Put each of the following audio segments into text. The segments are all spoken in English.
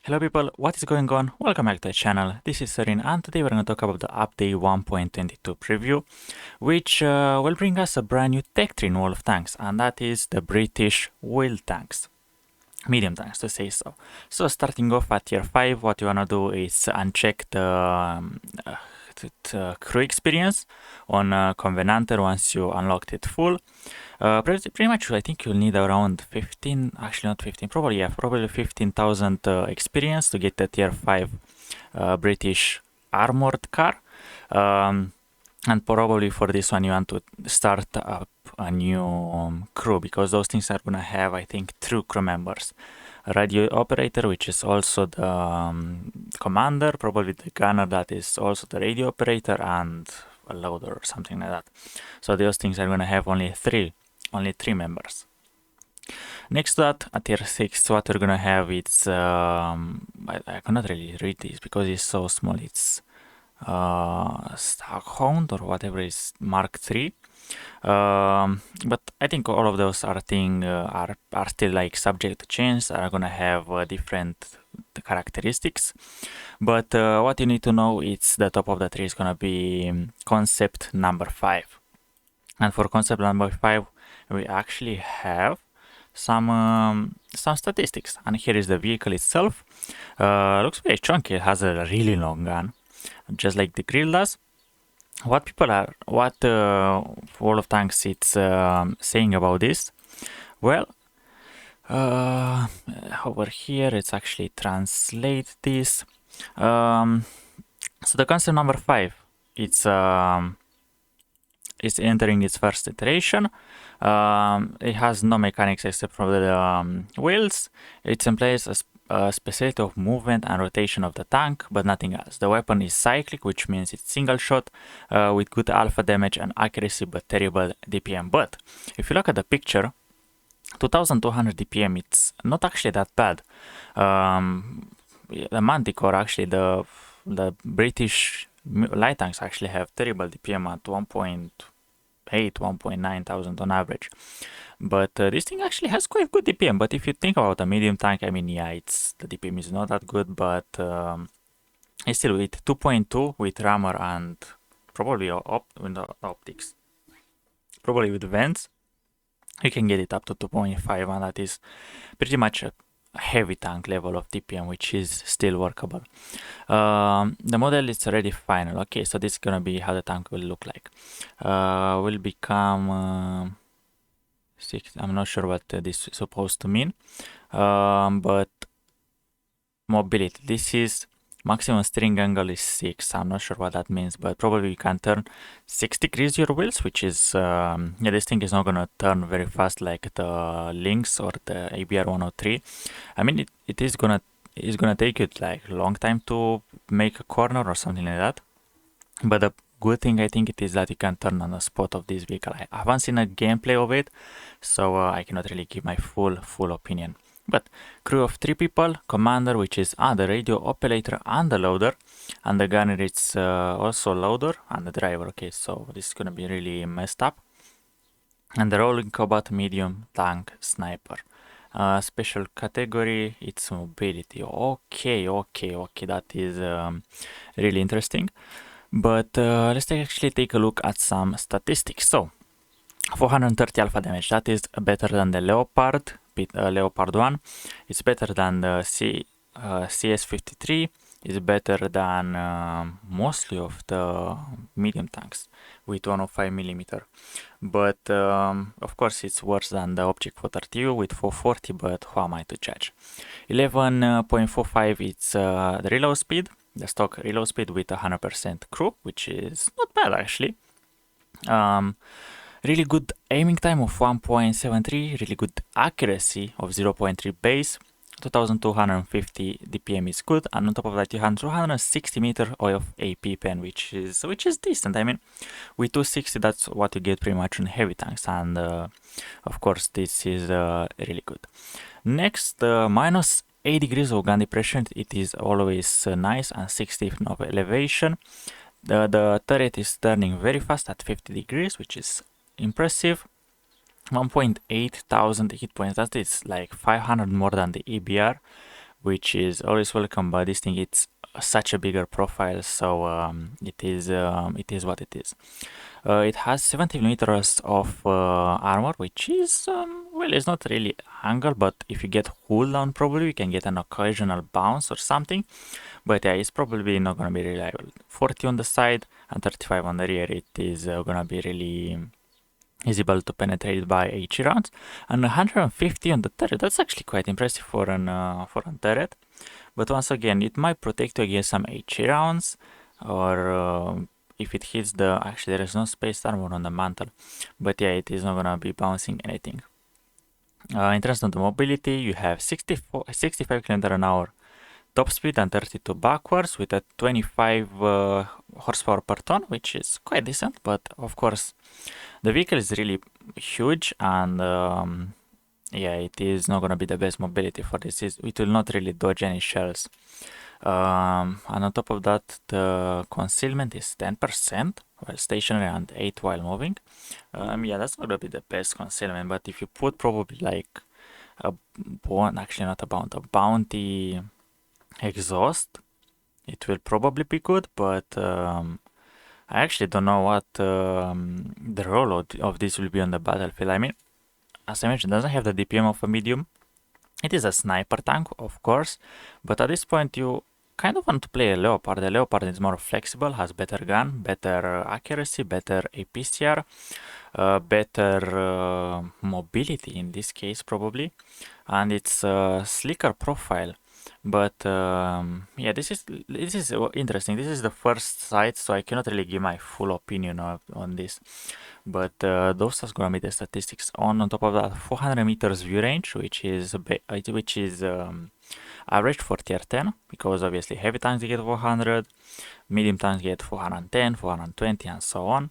Hello people, what is going on? Welcome back to the channel. This is Sorin and today we're going to talk about the update 1.22 preview, which will bring us a brand new tech tree in World of Tanks, and that is the British wheel tanks. Medium tanks to say so. So starting off at tier 5, what you want to do is uncheck the crew experience on Covenanter once you unlocked it full. Pretty much I think you'll need around 15, actually not 15, probably 15,000 experience to get the tier 5 British armored car. And probably for this one you want to start up a new crew, because those things are gonna have, I think, 2 crew members. A radio operator, which is also the commander, probably the gunner, that is also the radio operator, and a loader or something like that. So those things are gonna have only three members. Next to that, at tier 6, what we're gonna have, it's I cannot really read this because it's so small. It's Stockhound or whatever is Mark 3. But I think all of those are still like subject to change, are gonna have different characteristics. But what you need to know is the top of the tree is gonna be concept number 5. And for concept number 5, we actually have some statistics. And here is the vehicle itself. Looks very chunky. It has a really long gun, just like the grill does. What World of Tanks it's saying about this? Well, over here it's actually translate this. So the concept number 5, it's entering its first iteration. It has no mechanics except for the wheels. It's in place as a specialty of movement and rotation of the tank, but nothing else. The weapon is cyclic, which means it's single shot with good alpha damage and accuracy, but terrible DPM. But if you look at the picture, 2200 DPM, it's not actually that bad. The Manticore, actually, the British light tanks actually have terrible DPM at 1.8, 1.9 thousand on average. But this thing actually has quite good DPM. But if you think about a medium tank, I mean, yeah, the DPM is not that good, but it's still with 2.2 with rammer and probably optics, probably with vents, you can get it up to 2.5, and that is pretty much a heavy tank level of DPM, which is still workable. The model is already final. Okay, so this is gonna be how the tank will look like. Will become 6. I'm not sure what this is supposed to mean, but mobility. This is maximum steering angle is 6. I'm not sure what that means, but probably you can turn 6 degrees your wheels, which is yeah, this thing is not gonna turn very fast like the Lynx or the ABR 103. I mean, it is gonna take you like a long time to make a corner or something like that. But the good thing, I think, it is that you can turn on the spot of this vehicle. I haven't seen a gameplay of it, so I cannot really give my full opinion. But crew of 3 people, commander, which is the radio operator and the loader, and the gunner is also loader and the driver. Okay, so this is gonna be really messed up. And the rolling combat medium tank sniper. Special category, it's mobility. Okay, that is really interesting. But let's actually take a look at some statistics. So 430 alpha damage, that is better than the Leopard 1. It's better than the CS53. It's better than mostly of the medium tanks with 105 millimeter. But of course it's worse than the Object 430 with 440, but who am I to judge? 11.45, it's the reload speed, the stock reload speed with 100% crew, which is not bad actually. Really good aiming time of 1.73, really good accuracy of 0.3 base, 2250 DPM is good, and on top of that you have 260 meter of AP pen, which is decent. I mean, with 260 that's what you get pretty much on heavy tanks, and of course this is really good. Next, minus 8 degrees of gun depression, it is always nice, and 60 of elevation. The turret is turning very fast at 50 degrees, which is impressive. 1.8 thousand hit points, that is like 500 more than the EBR, which is always welcome. But this thing, it's such a bigger profile, so it is what it is. It has 70 millimeters of armor, which is well, it's not really angle, but if you get cooldown, probably you can get an occasional bounce or something. But yeah, it's probably not gonna be reliable. 40 on the side and 35 on the rear. It is gonna be really is able to penetrate by HE rounds, and 150 on the turret. That's actually quite impressive for an turret. But once again, it might protect you against some HE rounds, or if it hits the... Actually, there is no space armor on the mantle, but yeah, it is not gonna be bouncing anything. In terms of the mobility, you have 65 km an hour top speed and 32 backwards with a 25 horsepower per ton, which is quite decent. But of course, the vehicle is really huge, and yeah, it is not gonna be the best mobility for this. It will not really dodge any shells. And on top of that, the concealment is 10% while stationary and 8 while moving. Yeah, that's not gonna be the best concealment, but if you put probably like a bounty exhaust, it will probably be good. But I actually don't know what the role of this will be on the battlefield. I mean, as I mentioned, it doesn't have the DPM of a medium. It is a sniper tank, of course, but at this point you kind of want to play a Leopard. The Leopard is more flexible, has better gun, better accuracy, better APCR, better mobility in this case probably, and it's a slicker profile. But yeah, this is interesting. This is the first sight, so I cannot really give my full opinion on this. But those are gonna be the statistics. On top of that, 400 meters view range, which is average for tier 10, because obviously heavy tanks get 400, medium tanks get 410, 420, and so on.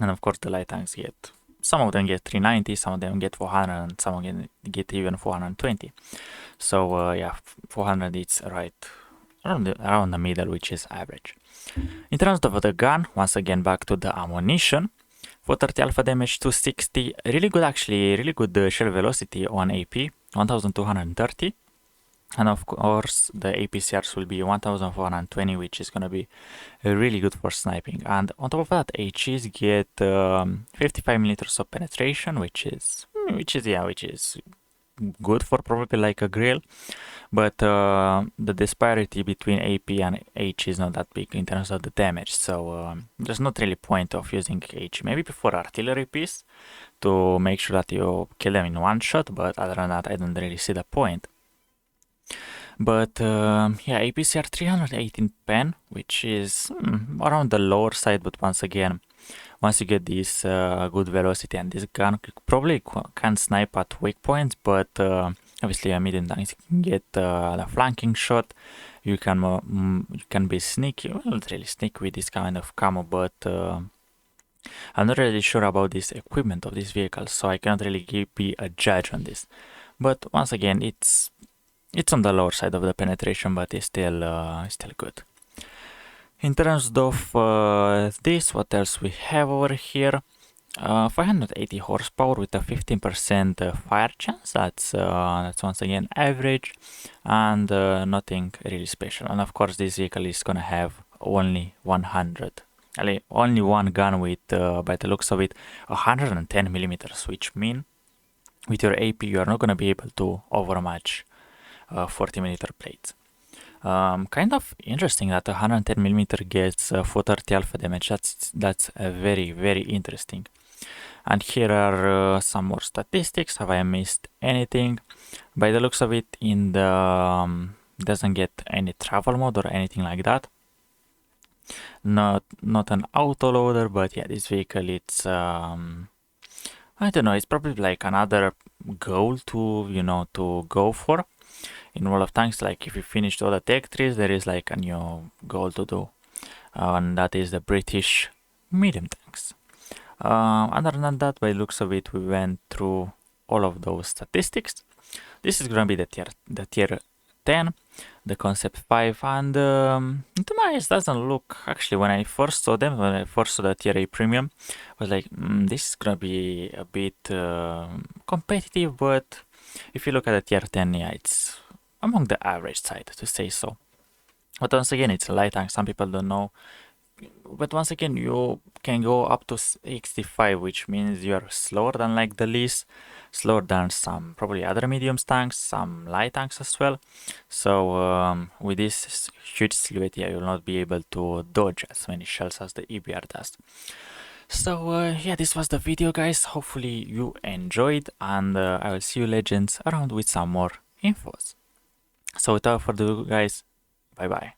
And of course, the light tanks get, some of them get 390, some of them get 400, and some of them get even 420. So yeah, 400 is right around the middle, which is average. In terms of the gun, once again back to the ammunition. 430 alpha damage, 260, really good actually, really good shell velocity on AP, 1230. And of course, the APCRs will be 1420, which is gonna be really good for sniping. And on top of that, HEs get 55 millimeters of penetration, which is good for probably like a grill. But the disparity between AP and H is not that big in terms of the damage, so there's not really point of using H. Maybe for artillery piece to make sure that you kill them in one shot, but other than that, I don't really see the point. But yeah, APCR 318 pen, which is around the lower side, but once again, once you get this good velocity and this gun, you probably can snipe at weak points, but obviously a medium tank you can get the flanking shot. You can be sneaky, well, not really sneaky with this kind of camo, but I'm not really sure about this equipment of this vehicle, so I cannot really be a judge on this. But once again, it's on the lower side of the penetration, but it's still good. In terms of this, what else we have over here? 580 horsepower with a 15% fire chance. That's once again average, and nothing really special. And of course, this vehicle is gonna have only 100. Only one gun with, by the looks of it, 110 millimeters, which mean with your AP you are not gonna be able to overmatch 40 millimeter plates. Kind of interesting that 110 millimeter gets 430 alpha damage. That's very, very interesting. And here are some more statistics. Have I missed anything? By the looks of it, in the doesn't get any travel mode or anything like that. Not an autoloader, but yeah, this vehicle, it's I don't know, it's probably like another goal to go for. In World of Tanks, like if you finished all the tech trees, there is like a new goal to do, and that is the British medium tanks. Other than that, by the looks of it, we went through all of those statistics. This is gonna be the tier 10, the concept 5, and to my eyes doesn't look, actually when I first saw the tier A premium, I was like, this is gonna be a bit competitive, but if you look at the tier 10, yeah, it's among the average side, to say so. But once again, it's a light tank. Some people don't know. But once again, you can go up to 65, which means you're slower than like the least, slower than some probably other medium tanks, some light tanks as well. So with this huge silhouette, yeah, you'll not be able to dodge as many shells as the EBR does. So yeah, this was the video, guys. Hopefully you enjoyed, and I will see you legends around with some more infos. So without further ado, guys, bye bye.